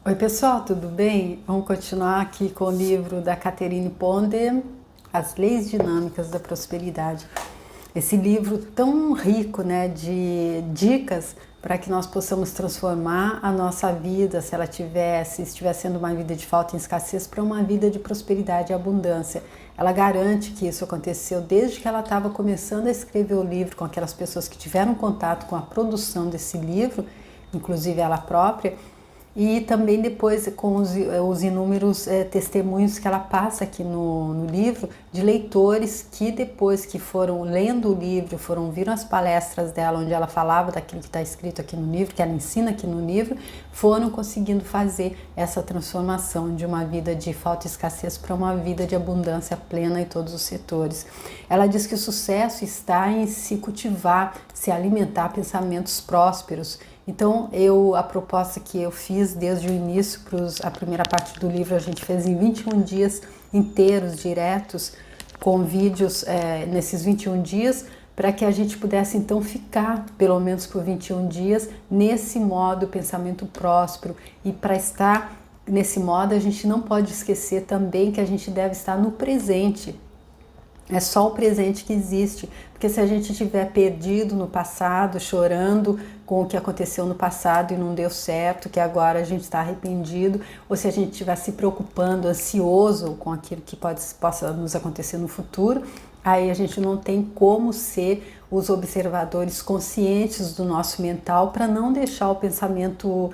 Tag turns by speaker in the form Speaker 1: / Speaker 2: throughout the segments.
Speaker 1: Oi pessoal, tudo bem? Vamos continuar aqui com o livro da Catherine Ponder, As Leis Dinâmicas da Prosperidade. Esse livro tão rico, né, de dicas para que nós possamos transformar a nossa vida, se ela estiver sendo uma vida de falta e escassez, para uma vida de prosperidade e abundância. Ela garante que isso aconteceu desde que ela estava começando a escrever o livro, com aquelas pessoas que tiveram contato com a produção desse livro, inclusive ela própria, e também depois com os inúmeros testemunhos que ela passa aqui no livro, de leitores que depois que foram lendo o livro, viram as palestras dela, onde ela falava daquilo que está escrito aqui no livro, que ela ensina aqui no livro, foram conseguindo fazer essa transformação de uma vida de falta e escassez para uma vida de abundância plena em todos os setores. Ela diz que o sucesso está em se cultivar, se alimentar pensamentos prósperos. Então, a proposta que eu fiz desde o início, a primeira parte do livro a gente fez em 21 dias inteiros, diretos, com vídeos nesses 21 dias, para que a gente pudesse então ficar, pelo menos por 21 dias, nesse modo pensamento próspero. E para estar nesse modo, a gente não pode esquecer também que a gente deve estar no presente. É só o presente que existe, porque se a gente estiver perdido no passado, chorando com o que aconteceu no passado e não deu certo, que agora a gente está arrependido, ou se a gente estiver se preocupando, ansioso com aquilo que possa nos acontecer no futuro, aí a gente não tem como ser os observadores conscientes do nosso mental para não deixar o pensamento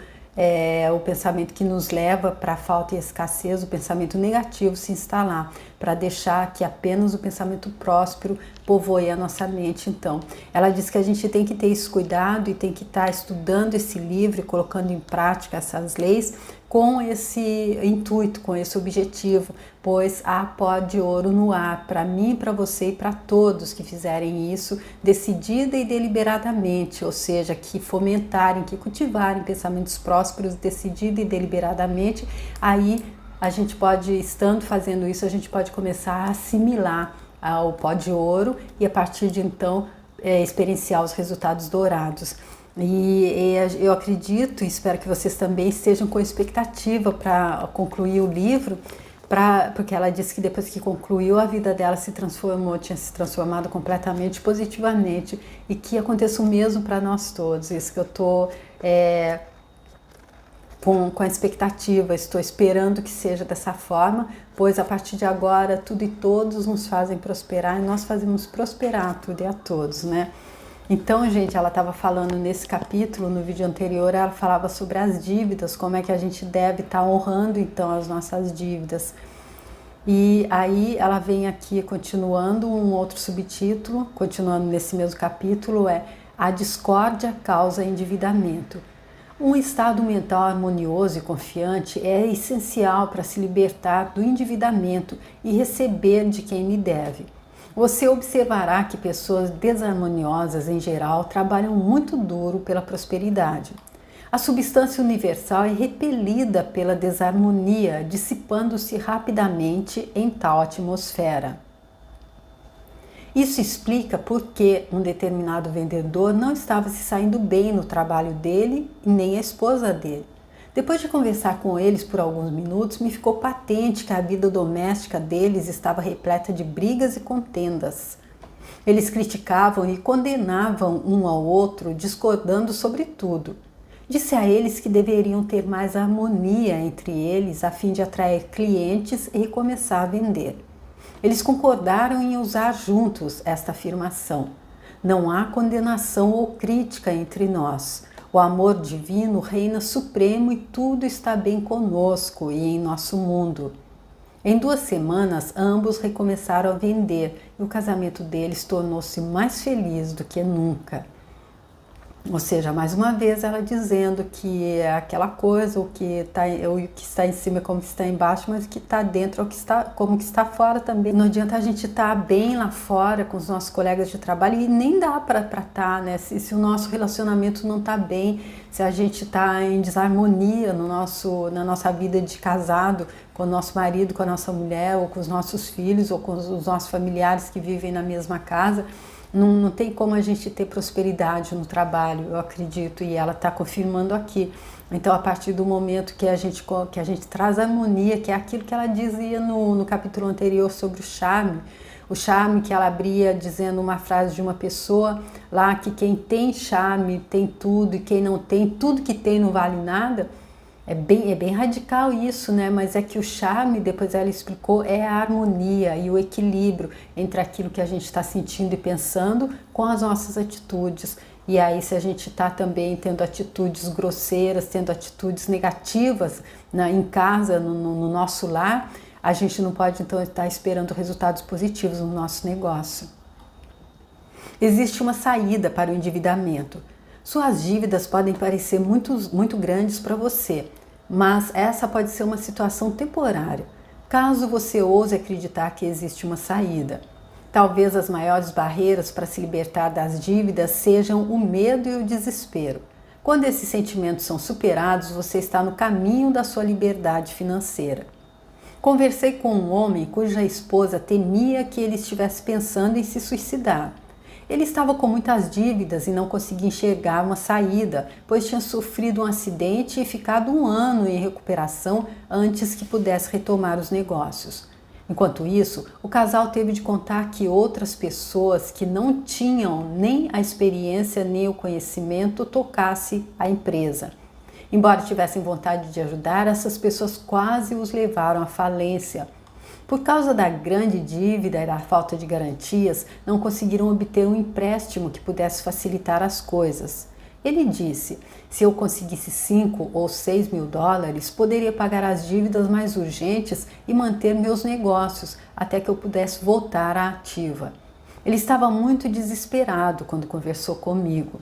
Speaker 1: que nos leva para a falta e escassez, o pensamento negativo se instalar, para deixar que apenas o pensamento próspero povoe a nossa mente. Então, ela diz que a gente tem que ter esse cuidado e tem que estar estudando esse livro e colocando em prática essas leis com esse intuito, com esse objetivo, pois há pó de ouro no ar, para mim, para você e para todos que fizerem isso decidida e deliberadamente, ou seja, que fomentarem, que cultivarem pensamentos prósperos decidida e deliberadamente. Aí a gente pode, estando fazendo isso, a gente pode começar a assimilar o pó de ouro e a partir de então experienciar os resultados dourados. E eu acredito e espero que vocês também estejam com expectativa para concluir o livro, porque ela disse que depois que concluiu a vida dela tinha se transformado completamente positivamente, e que aconteça o mesmo para nós todos. Isso que eu estou com a expectativa, estou esperando que seja dessa forma, pois a partir de agora tudo e todos nos fazem prosperar e nós fazemos prosperar tudo e a todos, né? Então, gente, ela estava falando nesse capítulo, no vídeo anterior, ela falava sobre as dívidas, como é que a gente deve estar honrando então as nossas dívidas. E aí ela vem aqui continuando um outro subtítulo, continuando nesse mesmo capítulo, A Discórdia Causa Endividamento. Um estado mental harmonioso e confiante é essencial para se libertar do endividamento e receber de quem lhe deve. Você observará que pessoas desarmoniosas, em geral, trabalham muito duro pela prosperidade. A substância universal é repelida pela desarmonia, dissipando-se rapidamente em tal atmosfera. Isso explica por que um determinado vendedor não estava se saindo bem no trabalho dele e nem a esposa dele. Depois de conversar com eles por alguns minutos, me ficou patente que a vida doméstica deles estava repleta de brigas e contendas. Eles criticavam e condenavam um ao outro, discordando sobre tudo. Disse a eles que deveriam ter mais harmonia entre eles a fim de atrair clientes e começar a vender. Eles concordaram em usar juntos esta afirmação: não há condenação ou crítica entre nós. O amor divino reina supremo e tudo está bem conosco e em nosso mundo. Em 2 semanas, ambos recomeçaram a vender e o casamento deles tornou-se mais feliz do que nunca. Ou seja, mais uma vez ela dizendo que é aquela coisa, o que está em cima é como que está embaixo, mas o que está dentro é como que está fora também. Não adianta a gente estar bem lá fora com os nossos colegas de trabalho e nem dá para estar, né? Se o nosso relacionamento não está bem, se a gente está em desarmonia na nossa vida de casado, com o nosso marido, com a nossa mulher, ou com os nossos filhos, ou com os nossos familiares que vivem na mesma casa, Não tem como a gente ter prosperidade no trabalho, eu acredito, e ela está confirmando aqui. Então, a partir do momento que a gente traz harmonia, que é aquilo que ela dizia no capítulo anterior sobre o charme que ela abria dizendo uma frase de uma pessoa lá, que quem tem charme tem tudo, e quem não tem, tudo que tem não vale nada. É bem radical isso, né? Mas é que o charme, depois ela explicou, é a harmonia e o equilíbrio entre aquilo que a gente está sentindo e pensando com as nossas atitudes. E aí, se a gente está também tendo atitudes grosseiras, tendo atitudes negativas em casa, no nosso lar, a gente não pode então estar esperando resultados positivos no nosso negócio. Existe uma saída para o endividamento. Suas dívidas podem parecer muito grandes para você, mas essa pode ser uma situação temporária, caso você ouse acreditar que existe uma saída. Talvez as maiores barreiras para se libertar das dívidas sejam o medo e o desespero. Quando esses sentimentos são superados, você está no caminho da sua liberdade financeira. Conversei com um homem cuja esposa temia que ele estivesse pensando em se suicidar. Ele estava com muitas dívidas e não conseguia enxergar uma saída, pois tinha sofrido um acidente e ficado 1 ano em recuperação antes que pudesse retomar os negócios. Enquanto isso, o casal teve de contar que outras pessoas que não tinham nem a experiência nem o conhecimento tocassem a empresa. Embora tivessem vontade de ajudar, essas pessoas quase os levaram à falência. Por causa da grande dívida e da falta de garantias, não conseguiram obter um empréstimo que pudesse facilitar as coisas. Ele disse: se eu conseguisse 5 ou 6 mil dólares, poderia pagar as dívidas mais urgentes e manter meus negócios até que eu pudesse voltar à ativa. Ele estava muito desesperado quando conversou comigo.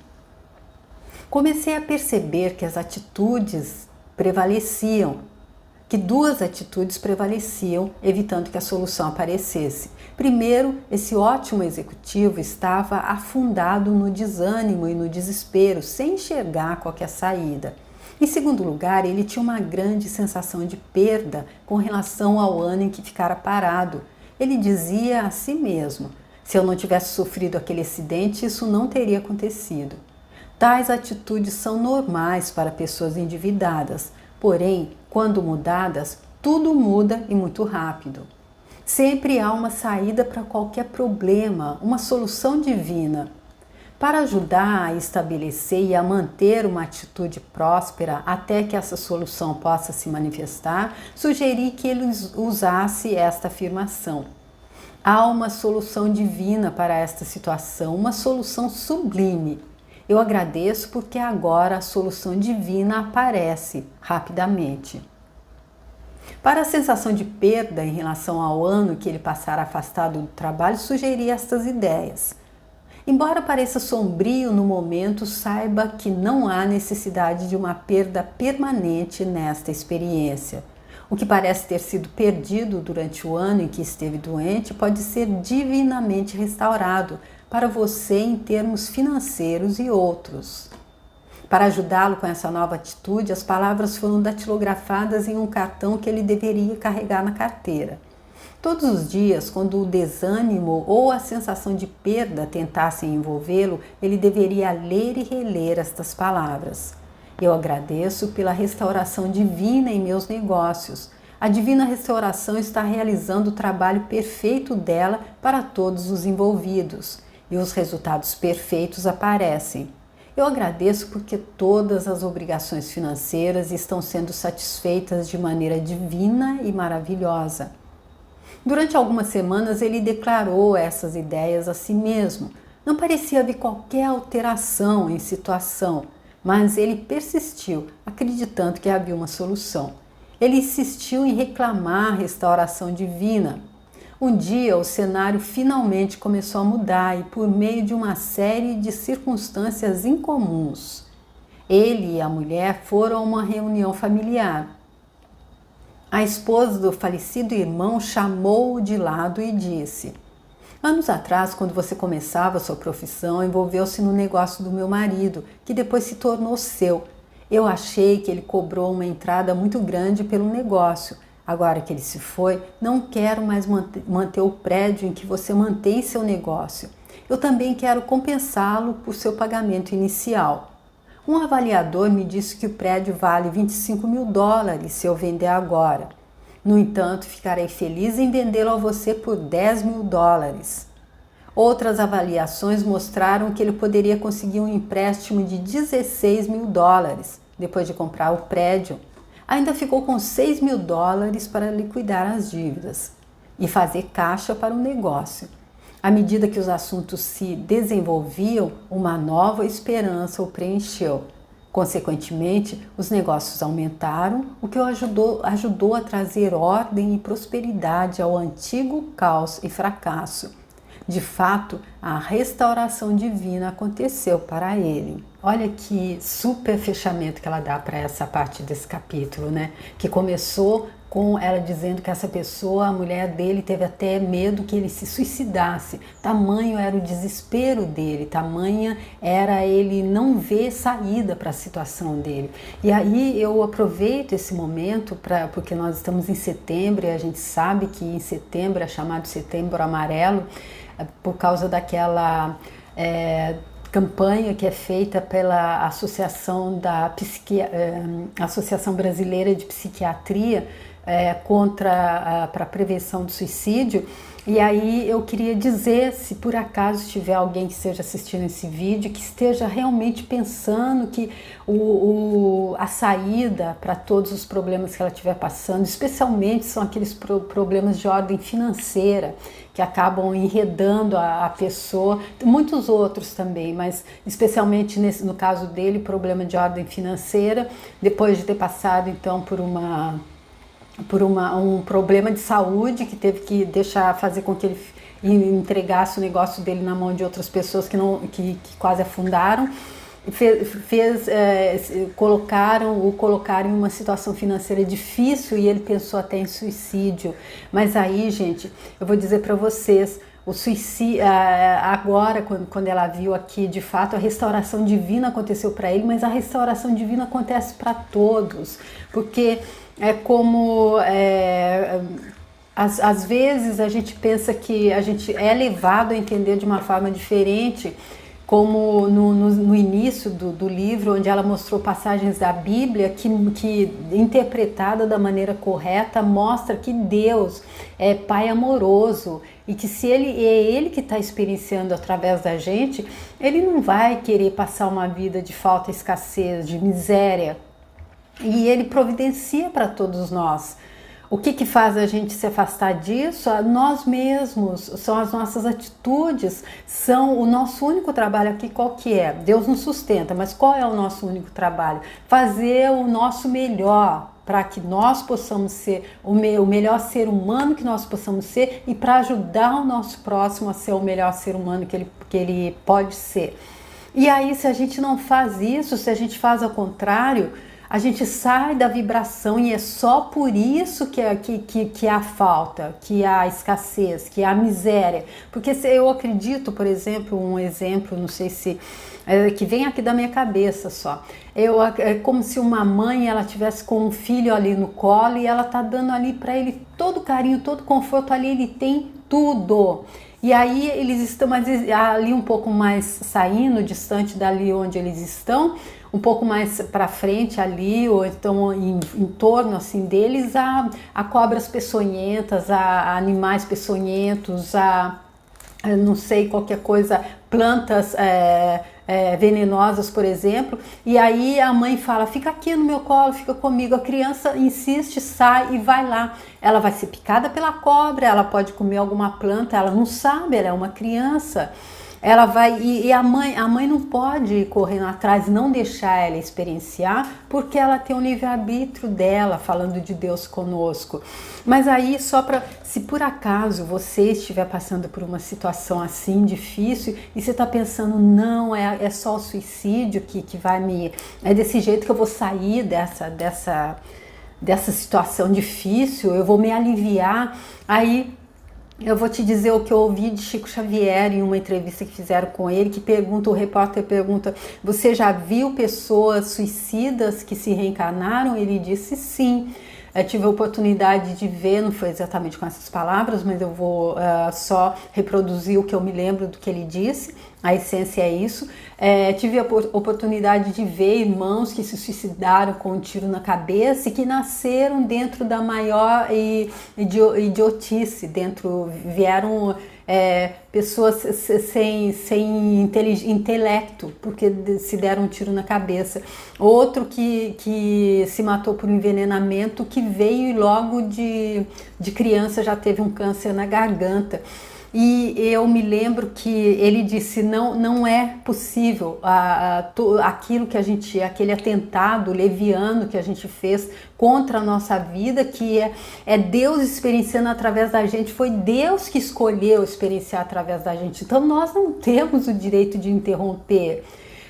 Speaker 1: Comecei a perceber que as atitudes prevaleciam, que 2 atitudes prevaleciam, evitando que a solução aparecesse. Primeiro, esse ótimo executivo estava afundado no desânimo e no desespero, sem enxergar qualquer saída. Em segundo lugar, ele tinha uma grande sensação de perda com relação ao ano em que ficara parado. Ele dizia a si mesmo: se eu não tivesse sofrido aquele acidente, isso não teria acontecido. Tais atitudes são normais para pessoas endividadas, porém, quando mudadas, tudo muda e muito rápido. Sempre há uma saída para qualquer problema, uma solução divina. Para ajudar a estabelecer e a manter uma atitude próspera até que essa solução possa se manifestar, sugeri que ele usasse esta afirmação: há uma solução divina para esta situação, uma solução sublime. Eu agradeço porque agora a solução divina aparece rapidamente. Para a sensação de perda em relação ao ano que ele passara afastado do trabalho, sugeri estas ideias. Embora pareça sombrio no momento, saiba que não há necessidade de uma perda permanente nesta experiência. O que parece ter sido perdido durante o ano em que esteve doente pode ser divinamente restaurado para você em termos financeiros e outros. Para ajudá-lo com essa nova atitude, as palavras foram datilografadas em um cartão que ele deveria carregar na carteira. Todos os dias, quando o desânimo ou a sensação de perda tentassem envolvê-lo, ele deveria ler e reler estas palavras: eu agradeço pela restauração divina em meus negócios. A divina restauração está realizando o trabalho perfeito dela para todos os envolvidos, e os resultados perfeitos aparecem. Eu agradeço porque todas as obrigações financeiras estão sendo satisfeitas de maneira divina e maravilhosa. Durante algumas semanas ele declarou essas ideias a si mesmo. Não parecia haver qualquer alteração em situação, mas ele persistiu, acreditando que havia uma solução. Ele insistiu em reclamar a restauração divina. Um dia o cenário finalmente começou a mudar e por meio de uma série de circunstâncias incomuns. Ele e a mulher foram a uma reunião familiar. A esposa do falecido irmão chamou-o de lado e disse: anos atrás, quando você começava sua profissão, envolveu-se no negócio do meu marido, que depois se tornou seu. Eu achei que ele cobrou uma entrada muito grande pelo negócio. Agora que ele se foi, não quero mais manter o prédio em que você mantém seu negócio. eu também quero compensá-lo por seu pagamento inicial. Um avaliador me disse que o prédio vale US$ 25.000 se eu vender agora. No entanto, ficarei feliz em vendê-lo a você por US$ 10.000. Outras avaliações mostraram que ele poderia conseguir um empréstimo de US$ 16.000 depois de comprar o prédio. Ainda ficou com US$ 6.000 para liquidar as dívidas e fazer caixa para o negócio. À medida que os assuntos se desenvolviam, uma nova esperança o preencheu. Consequentemente, os negócios aumentaram, o que o ajudou a trazer ordem e prosperidade ao antigo caos e fracasso. De fato, a restauração divina aconteceu para ele. Olha que super fechamento que ela dá para essa parte desse capítulo, né? Que começou com ela dizendo que essa pessoa, a mulher dele, teve até medo que ele se suicidasse. Tamanho era o desespero dele, tamanha era ele não ver saída para a situação dele. E aí eu aproveito esse momento, porque nós estamos em setembro e a gente sabe que em setembro é chamado Setembro Amarelo, por causa daquela campanha que é feita pela Associação Associação Brasileira de Psiquiatria para a prevenção do suicídio. E aí eu queria dizer, se por acaso tiver alguém que esteja assistindo esse vídeo, que esteja realmente pensando que a saída para todos os problemas que ela estiver passando, especialmente são aqueles problemas de ordem financeira, que acabam enredando a pessoa, muitos outros também, mas especialmente no caso dele, problema de ordem financeira, depois de ter passado então por um problema de saúde que teve que fazer com que ele entregasse o negócio dele na mão de outras pessoas que quase afundaram. Colocaram em uma situação financeira difícil e ele pensou até em suicídio. Mas aí, gente, eu vou dizer para vocês, o suicídio, agora quando ela viu aqui, de fato, a restauração divina aconteceu para ele, mas a restauração divina acontece para todos, porque é como às vezes a gente pensa que a gente é levado a entender de uma forma diferente, como no início do livro, onde ela mostrou passagens da Bíblia que interpretada da maneira correta, mostra que Deus é Pai amoroso e que se é Ele que está experienciando através da gente, Ele não vai querer passar uma vida de falta, escassez, de miséria, e Ele providencia para todos nós. O que faz a gente se afastar disso? Nós mesmos, são as nossas atitudes, são o nosso único trabalho aqui. Qual que é? Deus nos sustenta, mas qual é o nosso único trabalho? Fazer o nosso melhor para que nós possamos ser o melhor ser humano que nós possamos ser e para ajudar o nosso próximo a ser o melhor ser humano que ele pode ser. E aí, se a gente não faz isso, se a gente faz ao contrário, a gente sai da vibração e é só por isso que há a falta, que há a escassez, que há a miséria. Porque eu acredito, por exemplo, um exemplo, não sei se que vem aqui da minha cabeça só. É como se uma mãe ela tivesse com um filho ali no colo e ela tá dando ali para ele todo carinho, todo conforto, ali ele tem tudo. E aí eles estão ali um pouco mais saindo, distante dali onde eles estão, um pouco mais para frente ali, ou então em torno assim deles, a cobras peçonhentas, a animais peçonhentos, não sei, qualquer coisa, plantas venenosas, por exemplo. E aí a mãe fala, fica aqui no meu colo, fica comigo. A criança insiste, sai e vai lá. Ela vai ser picada pela cobra, ela pode comer alguma planta, ela não sabe, ela é uma criança. Ela vai, e a mãe não pode ir correndo atrás e não deixar ela experienciar, porque ela tem o livre-arbítrio dela, falando de Deus conosco. Mas aí, se por acaso você estiver passando por uma situação assim difícil e você está pensando, não, é só o suicídio que vai é desse jeito que eu vou sair dessa situação difícil, eu vou me aliviar, aí eu vou te dizer o que eu ouvi de Chico Xavier em uma entrevista que fizeram com ele, o repórter pergunta, você já viu pessoas suicidas que se reencarnaram? Ele disse sim. tive a oportunidade de ver, não foi exatamente com essas palavras, mas eu vou só reproduzir o que eu me lembro do que ele disse. A essência é isso. Tive a oportunidade de ver irmãos que se suicidaram com um tiro na cabeça e que nasceram dentro da maior idiotice, vieram pessoas sem intelecto, porque se deram um tiro na cabeça. Outro que se matou por envenenamento, que veio e logo de criança já teve um câncer na garganta. E eu me lembro que ele disse, não é possível aquilo que aquele atentado leviano que a gente fez contra a nossa vida, que é Deus experienciando através da gente, foi Deus que escolheu experienciar através da gente. Então nós não temos o direito de interromper.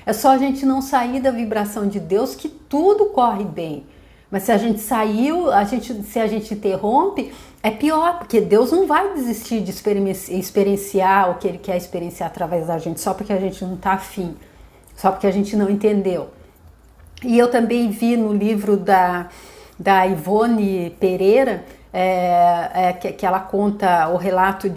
Speaker 1: É só a gente não sair da vibração de Deus que tudo corre bem. Mas se a gente se a gente interrompe, é pior, porque Deus não vai desistir de experienciar o que Ele quer experienciar através da gente, só porque a gente não está afim, só porque a gente não entendeu. E eu também vi no livro da Ivone Pereira, que ela conta o relato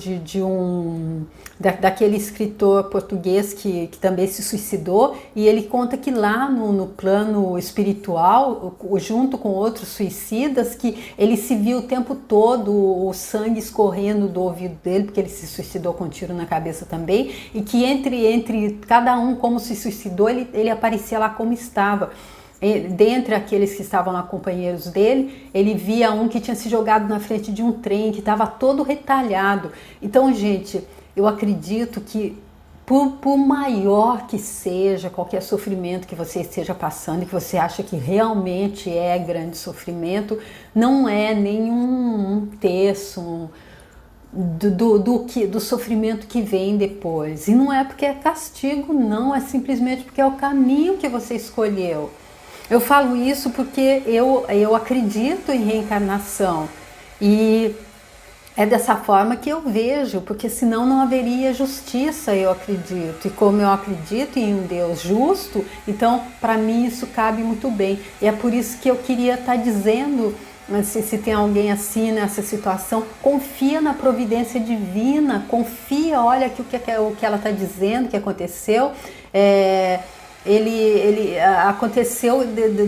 Speaker 1: daquele escritor português que também se suicidou, e ele conta que lá no plano espiritual, junto com outros suicidas, que ele se viu o tempo todo o sangue escorrendo do ouvido dele, porque ele se suicidou com um tiro na cabeça também, e que entre cada um como se suicidou, ele aparecia lá como estava. Dentre aqueles que estavam lá, companheiros dele, ele via um que tinha se jogado na frente de um trem, que estava todo retalhado. Então, gente, eu acredito que por maior que seja qualquer sofrimento que você esteja passando e que você acha que realmente é grande sofrimento, não é nenhum terço do sofrimento que vem depois. E não é porque é castigo, não, é simplesmente porque é o caminho que você escolheu. Eu falo isso porque eu acredito em reencarnação e é dessa forma que eu vejo, porque senão não haveria justiça, eu acredito. E como eu acredito em um Deus justo, então para mim isso cabe muito bem. E é por isso que eu queria estar dizendo, se tem alguém assim nessa situação, confia na providência divina, confia, olha aqui o que ela está dizendo, o que aconteceu. Aconteceu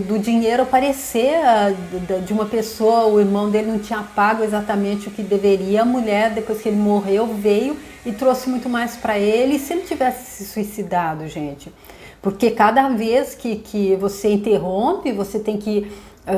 Speaker 1: do dinheiro aparecer de uma pessoa, o irmão dele não tinha pago exatamente o que deveria, a mulher, depois que ele morreu, veio e trouxe muito mais para ele. E se ele tivesse se suicidado, gente? Porque cada vez que você interrompe, você tem que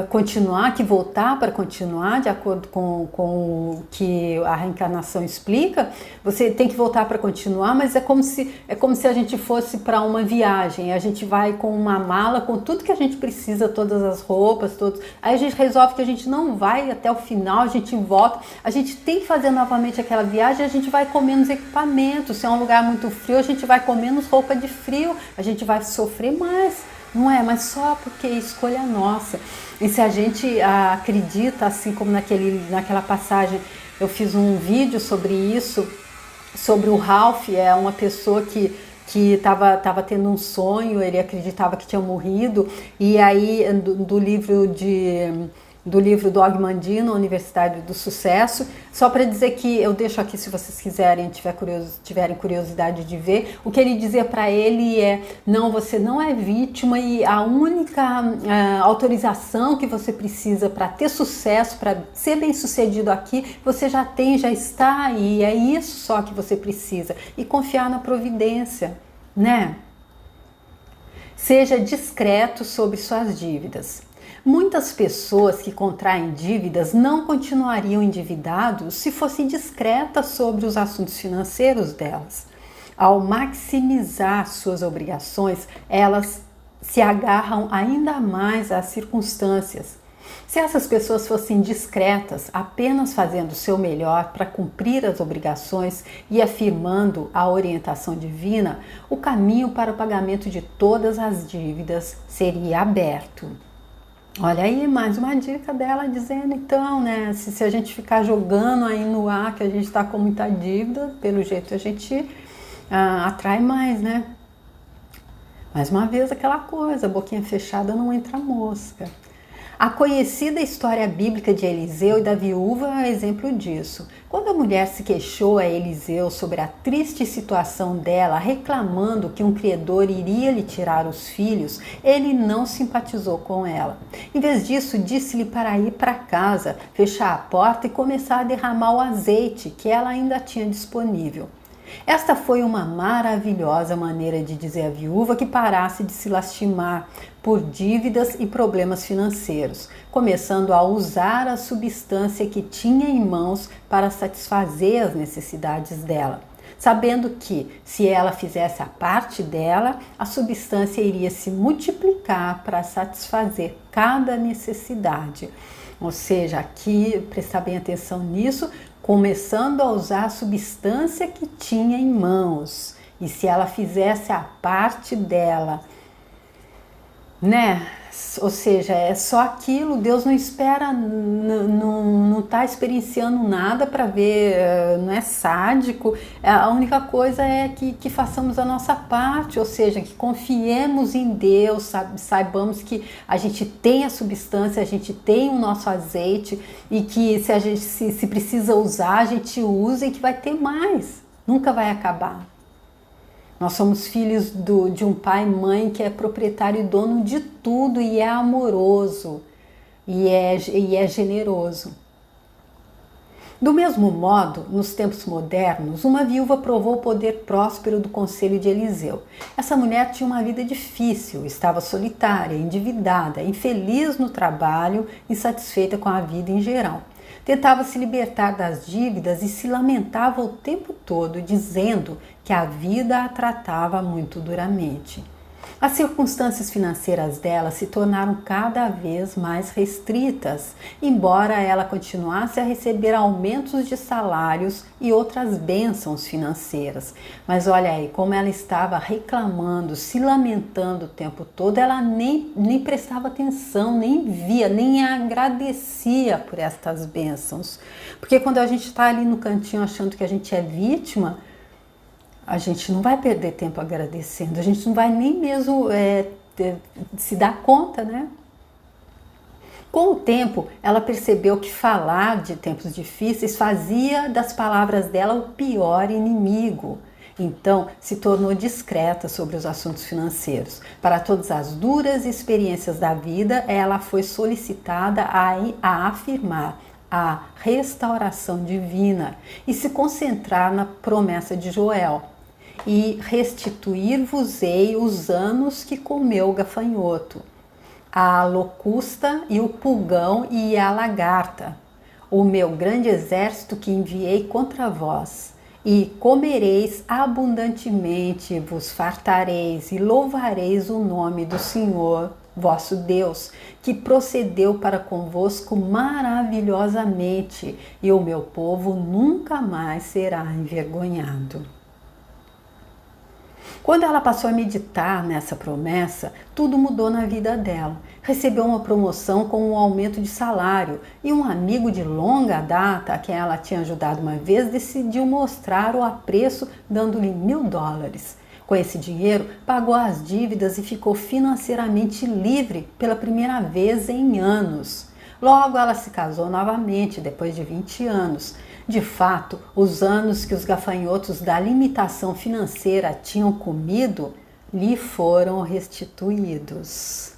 Speaker 1: continuar, que voltar para continuar, de acordo com o que a reencarnação explica, você tem que voltar para continuar, mas é como se a gente fosse para uma viagem, a gente vai com uma mala, com tudo que a gente precisa, todas as roupas, aí a gente resolve que a gente não vai até o final, a gente volta, a gente tem que fazer novamente aquela viagem, a gente vai com menos equipamento, se é um lugar muito frio, a gente vai com menos roupa de frio, a gente vai sofrer mais. Não é, mas só porque é escolha nossa. E se a gente acredita, assim como naquela passagem, eu fiz um vídeo sobre isso, sobre o Ralph, é uma pessoa que estava tendo um sonho, ele acreditava que tinha morrido, e aí do livro do Og Mandino, Universidade do Sucesso, só para dizer que eu deixo aqui, se vocês quiserem, tiverem curiosidade de ver, o que ele dizia para ele é, não, você não é vítima e a única autorização que você precisa para ter sucesso, para ser bem sucedido aqui, você já tem, já está aí, é isso só que você precisa, e confiar na providência, né? Seja discreto sobre suas dívidas. Muitas pessoas que contraem dívidas não continuariam endividados se fossem discretas sobre os assuntos financeiros delas. Ao maximizar suas obrigações, elas se agarram ainda mais às circunstâncias. Se essas pessoas fossem discretas, apenas fazendo o seu melhor para cumprir as obrigações e afirmando a orientação divina, o caminho para o pagamento de todas as dívidas seria aberto. Olha aí, mais uma dica dela dizendo, então, né, se a gente ficar jogando aí no ar que a gente está com muita dívida, pelo jeito a gente atrai mais, né? Mais uma vez aquela coisa, boquinha fechada não entra mosca. A conhecida história bíblica de Eliseu e da viúva é um exemplo disso. Quando a mulher se queixou a Eliseu sobre a triste situação dela, reclamando que um credor iria lhe tirar os filhos, ele não simpatizou com ela. Em vez disso, disse-lhe para ir para casa, fechar a porta e começar a derramar o azeite que ela ainda tinha disponível. Esta foi uma maravilhosa maneira de dizer à viúva que parasse de se lastimar por dívidas e problemas financeiros, começando a usar a substância que tinha em mãos para satisfazer as necessidades dela, sabendo que, se ela fizesse a parte dela, a substância iria se multiplicar para satisfazer cada necessidade. Ou seja, aqui, prestar bem atenção nisso, começando a usar a substância que tinha em mãos. E se ela fizesse a parte dela, né? Ou seja, é só aquilo, Deus não espera, não está experienciando nada para ver, não é sádico. A única coisa é que façamos a nossa parte, ou seja, que confiemos em Deus, saibamos que a gente tem a substância, a gente tem o nosso azeite e que se a gente se precisa usar, a gente usa e que vai ter mais, nunca vai acabar. Nós somos filhos de um pai e mãe que é proprietário e dono de tudo e é amoroso e é generoso. Do mesmo modo, nos tempos modernos, uma viúva provou o poder próspero do conselho de Eliseu. Essa mulher tinha uma vida difícil, estava solitária, endividada, infeliz no trabalho, insatisfeita com a vida em geral. Tentava se libertar das dívidas e se lamentava o tempo todo, dizendo que a vida a tratava muito duramente. As circunstâncias financeiras dela se tornaram cada vez mais restritas, embora ela continuasse a receber aumentos de salários e outras bênçãos financeiras. Mas olha aí, como ela estava reclamando, se lamentando o tempo todo, ela nem prestava atenção, nem via, nem agradecia por estas bênçãos. Porque quando a gente está ali no cantinho achando que a gente é vítima, a gente não vai perder tempo agradecendo, a gente não vai nem mesmo se dar conta, né? Com o tempo, ela percebeu que falar de tempos difíceis fazia das palavras dela o pior inimigo. Então, se tornou discreta sobre os assuntos financeiros. Para todas as duras experiências da vida, ela foi solicitada a afirmar a restauração divina e se concentrar na promessa de Joel. E restituir-vos-ei os anos que comeu o gafanhoto, a locusta e o pulgão e a lagarta, o meu grande exército que enviei contra vós. E comereis abundantemente, vos fartareis e louvareis o nome do Senhor, vosso Deus, que procedeu para convosco maravilhosamente, e o meu povo nunca mais será envergonhado. Quando ela passou a meditar nessa promessa, tudo mudou na vida dela. Recebeu uma promoção com um aumento de salário e um amigo de longa data, a quem ela tinha ajudado uma vez, decidiu mostrar o apreço dando-lhe $1000. Com esse dinheiro, pagou as dívidas e ficou financeiramente livre pela primeira vez em anos. Logo, ela se casou novamente, depois de 20 anos. De fato, os anos que os gafanhotos da limitação financeira tinham comido lhe foram restituídos.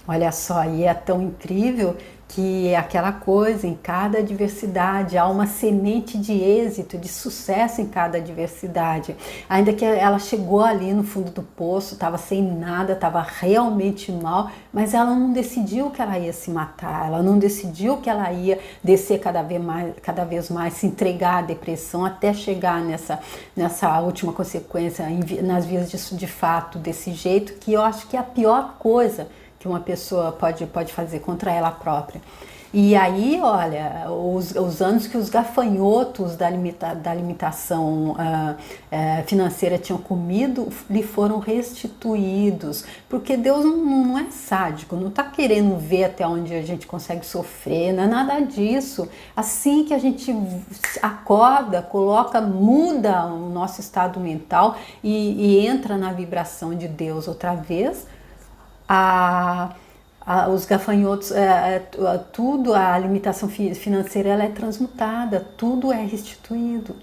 Speaker 1: Olha só, e é tão incrível que aquela coisa, em cada adversidade, há uma semente de êxito, de sucesso em cada adversidade. Ainda que ela chegou ali no fundo do poço, estava sem nada, estava realmente mal, mas ela não decidiu que ela ia se matar, ela não decidiu que ela ia descer cada vez mais, se entregar à depressão, até chegar nessa última consequência, nas vias de fato, desse jeito, que eu acho que é a pior coisa que uma pessoa pode fazer contra ela própria. E aí, olha, os anos que os gafanhotos da limitação financeira tinham comido, lhe foram restituídos. Porque Deus não é sádico, não está querendo ver até onde a gente consegue sofrer, não é nada disso. Assim que a gente acorda, muda o nosso estado mental e entra na vibração de Deus outra vez, os gafanhotos, tudo, a limitação financeira ela é transmutada, tudo é restituído.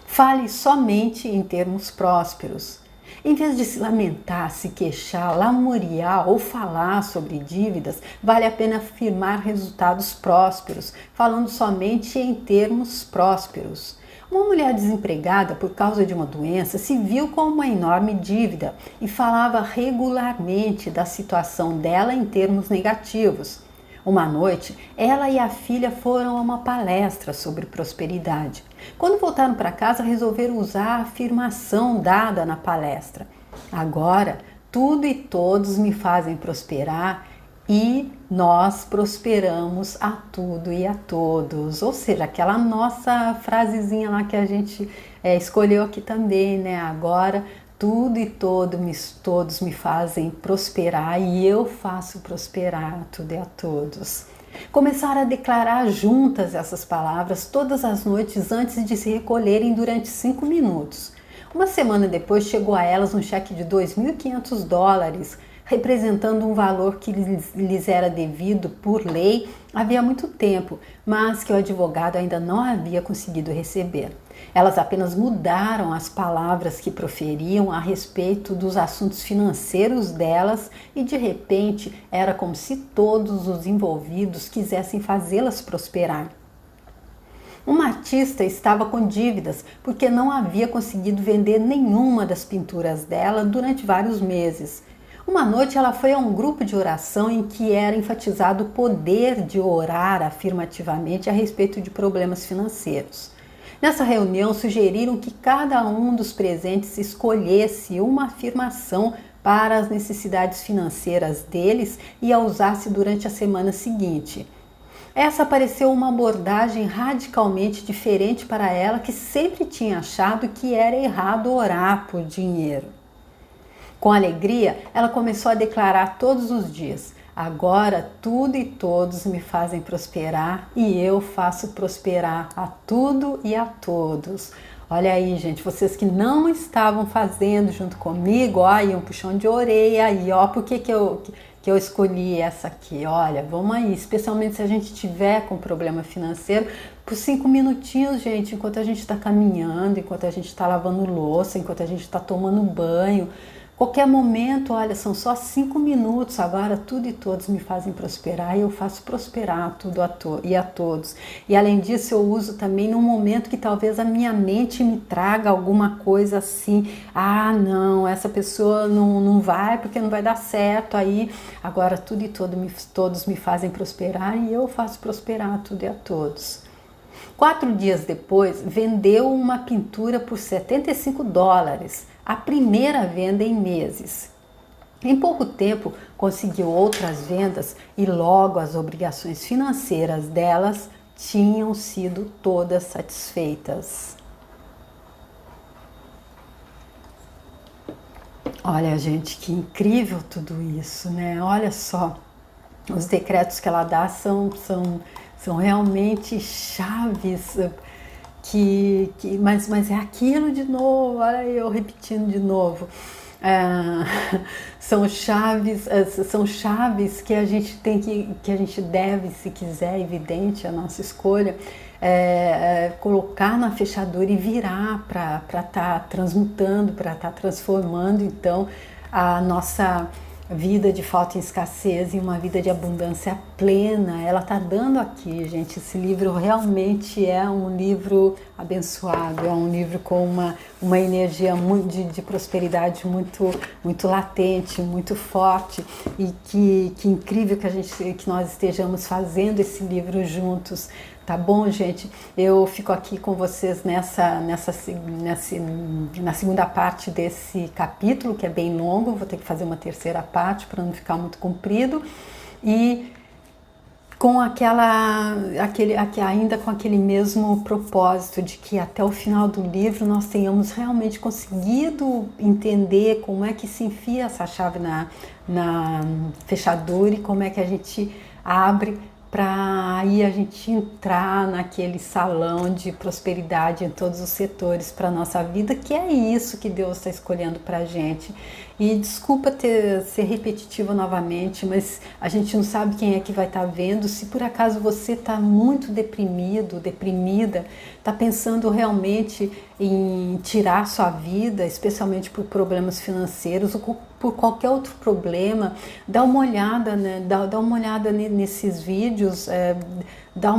Speaker 1: Fale somente em termos prósperos. Em vez de se lamentar, se queixar, lamuriar ou falar sobre dívidas, vale a pena afirmar resultados prósperos, falando somente em termos prósperos. Uma mulher desempregada por causa de uma doença se viu com uma enorme dívida e falava regularmente da situação dela em termos negativos. Uma noite, ela e a filha foram a uma palestra sobre prosperidade. Quando voltaram para casa, resolveram usar a afirmação dada na palestra. Agora, tudo e todos me fazem prosperar e nós prosperamos a tudo e a todos. Ou seja, aquela nossa frasezinha lá que a gente escolheu aqui também, né? Agora, tudo e todos me fazem prosperar e eu faço prosperar a tudo e a todos. Começaram a declarar juntas essas palavras todas as noites antes de se recolherem durante 5 minutos. Uma semana depois chegou a elas um cheque de $2.500, representando um valor que lhes era devido por lei havia muito tempo, mas que o advogado ainda não havia conseguido receber. Elas apenas mudaram as palavras que proferiam a respeito dos assuntos financeiros delas e de repente era como se todos os envolvidos quisessem fazê-las prosperar. Uma artista estava com dívidas porque não havia conseguido vender nenhuma das pinturas dela durante vários meses. Uma noite ela foi a um grupo de oração em que era enfatizado o poder de orar afirmativamente a respeito de problemas financeiros. Nessa reunião sugeriram que cada um dos presentes escolhesse uma afirmação para as necessidades financeiras deles e a usasse durante a semana seguinte. Essa pareceu uma abordagem radicalmente diferente para ela, que sempre tinha achado que era errado orar por dinheiro. Com alegria, ela começou a declarar todos os dias: agora tudo e todos me fazem prosperar e eu faço prosperar a tudo e a todos. Olha aí, gente, vocês que não estavam fazendo junto comigo, ó, aí um puxão de orelha aí, ó, por que eu escolhi essa aqui? Olha, vamos aí, especialmente se a gente tiver com problema financeiro, por 5 minutinhos, gente, enquanto a gente está caminhando, enquanto a gente está lavando louça, enquanto a gente está tomando banho, qualquer momento, olha, são só 5 minutos, agora tudo e todos me fazem prosperar e eu faço prosperar tudo e a todos. E além disso, eu uso também num momento que talvez a minha mente me traga alguma coisa assim, ah, não, essa pessoa não vai porque não vai dar certo, aí agora tudo e todos me fazem prosperar e eu faço prosperar tudo e a todos. 4 dias depois, vendeu uma pintura por $75, a primeira venda em meses. Em pouco tempo, conseguiu outras vendas e logo as obrigações financeiras delas tinham sido todas satisfeitas. Olha, gente, que incrível tudo isso, né? Olha só, os decretos que ela dá são realmente chaves, mas é aquilo de novo, olha eu repetindo de novo. São chaves que a gente que a gente deve, se quiser, evidente a nossa escolha, colocar na fechadura e virar para estar transmutando, para estar transformando então a nossa vida de falta e escassez em uma vida de abundância plena. Ela está dando aqui, gente, esse livro realmente é um livro abençoado, é um livro com uma energia de prosperidade muito latente, muito forte, e que incrível que nós estejamos fazendo esse livro juntos. Tá bom, gente? Eu fico aqui com vocês na segunda parte desse capítulo, que é bem longo. Vou ter que fazer uma terceira parte para não ficar muito comprido. E com ainda com aquele mesmo propósito de que até o final do livro nós tenhamos realmente conseguido entender como é que se enfia essa chave na fechadura e como é que a gente abre para aí a gente entrar naquele salão de prosperidade em todos os setores para a nossa vida, que é isso que Deus está escolhendo para a gente. E desculpa ser repetitiva novamente, mas a gente não sabe quem é que vai estar vendo. Se por acaso você está muito deprimido, deprimida, está pensando realmente em tirar sua vida, especialmente por problemas financeiros ou por qualquer outro problema, dá uma olhada, né? Dá uma olhada nesses vídeos, dá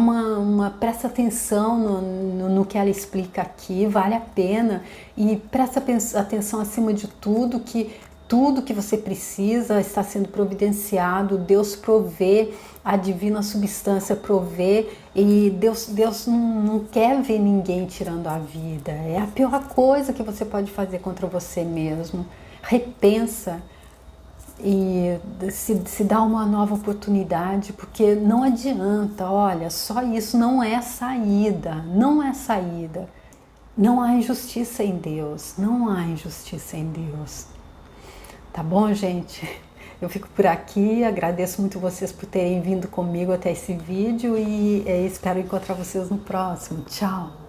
Speaker 1: presta atenção no que ela explica aqui, vale a pena, e presta atenção acima de tudo que tudo que você precisa está sendo providenciado, Deus provê, a divina substância provê, e Deus não quer ver ninguém tirando a vida. É a pior coisa que você pode fazer contra você mesmo. Repensa e se dá uma nova oportunidade, porque não adianta, olha, só isso não é saída, não é saída. Não há injustiça em Deus, não há injustiça em Deus. Tá bom, gente? Eu fico por aqui, agradeço muito vocês por terem vindo comigo até esse vídeo e espero encontrar vocês no próximo. Tchau!